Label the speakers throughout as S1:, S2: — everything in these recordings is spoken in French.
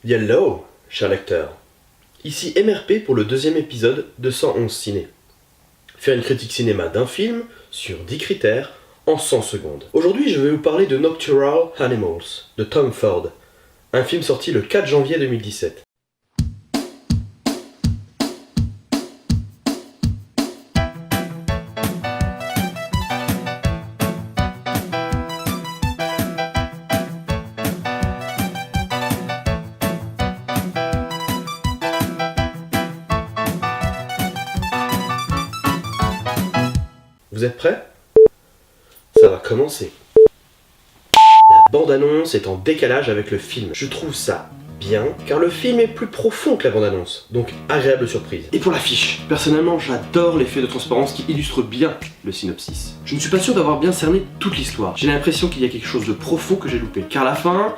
S1: Hello, cher lecteur. Ici MRP pour le deuxième épisode de 111 Ciné. Faire une critique cinéma d'un film sur 10 critères en 100 secondes. Aujourd'hui, je vais vous parler de Nocturnal Animals de Tom Ford, un film sorti le 4 janvier 2017. Vous êtes prêts? Ça va commencer. La bande-annonce est en décalage avec le film. Je trouve ça bien, car le film est plus profond que la bande-annonce, donc agréable surprise. Et pour l'affiche, personnellement j'adore l'effet de transparence qui illustre bien le synopsis. Je ne suis pas sûr d'avoir bien cerné toute l'histoire. J'ai l'impression qu'il y a quelque chose de profond que j'ai loupé, car à la fin,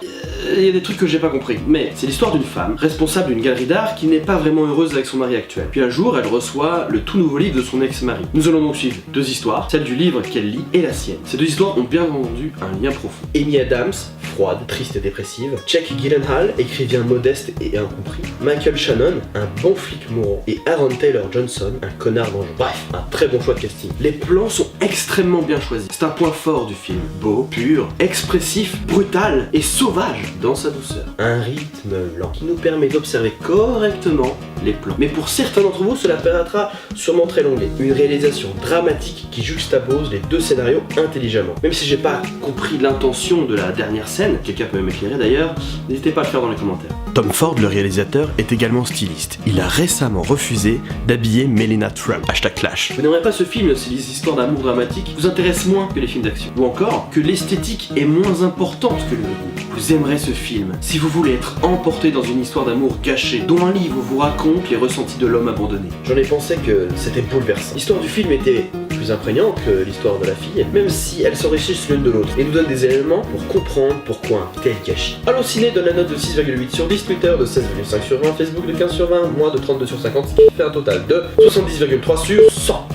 S1: il y a des trucs que j'ai pas compris. Mais c'est l'histoire d'une femme, responsable d'une galerie d'art, qui n'est pas vraiment heureuse avec son mari actuel. Puis un jour, elle reçoit le tout nouveau livre de son ex-mari. Nous allons donc suivre deux histoires, celle du livre qu'elle lit et la sienne. Ces deux histoires ont bien entendu un lien profond. Amy Adams, froide, triste et dépressive. Jake Gyllenhaal, écrivain modeste et incompris. Michael Shannon, un bon flic mourant. Et Aaron Taylor Johnson, un connard dangereux. Bref, un très bon choix de casting. Les plans sont extrêmement bien choisis. C'est un point fort du film. Beau, pur, expressif, brutal et sauvage dans sa douceur. Un rythme lent qui nous permet d'observer correctement les plans. Mais pour certains d'entre vous, cela paraîtra sûrement très longué. Une réalisation dramatique qui juxtapose les deux scénarios intelligemment. Même si j'ai pas compris l'intention de la dernière scène, quelqu'un peut m'éclairer d'ailleurs, n'hésitez pas à le faire dans les commentaires. Tom Ford, le réalisateur, est également styliste. Il a récemment refusé d'habiller Melania Trump. #clash. Vous n'aimerez pas ce film si les histoires d'amour dramatiques vous intéressent moins que les films d'action. Ou encore, que l'esthétique est moins importante que le goût. Vous aimerez ce film si vous voulez être emporté dans une histoire d'amour gâchée, dont un livre vous raconte les ressentis de l'homme abandonné. J'en ai pensé que c'était bouleversant. L'histoire du film était plus imprégnante que l'histoire de la fille, même si elles s'enrichissent l'une de l'autre et nous donnent des éléments pour comprendre pourquoi un tel gâchis. Allô Ciné donne la note de 6,8 sur 10, Twitter de 16,5 sur 20, Facebook de 15 sur 20, moi de 32 sur 50, ce qui fait un total de 70,3 sur 100.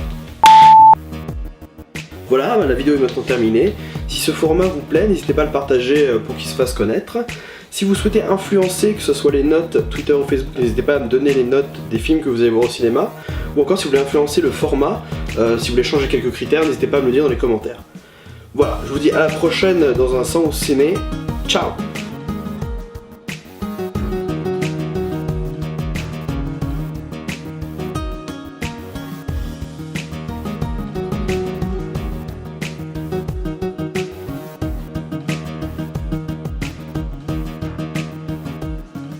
S1: Voilà, la vidéo est maintenant terminée. Si ce format vous plaît, n'hésitez pas à le partager pour qu'il se fasse connaître. Si vous souhaitez influencer, que ce soit les notes Twitter ou Facebook, n'hésitez pas à me donner les notes des films que vous allez voir au cinéma. Ou encore si vous voulez influencer le format, si vous voulez changer quelques critères, n'hésitez pas à me le dire dans les commentaires. Voilà, je vous dis à la prochaine dans un 111 Ciné. Ciao!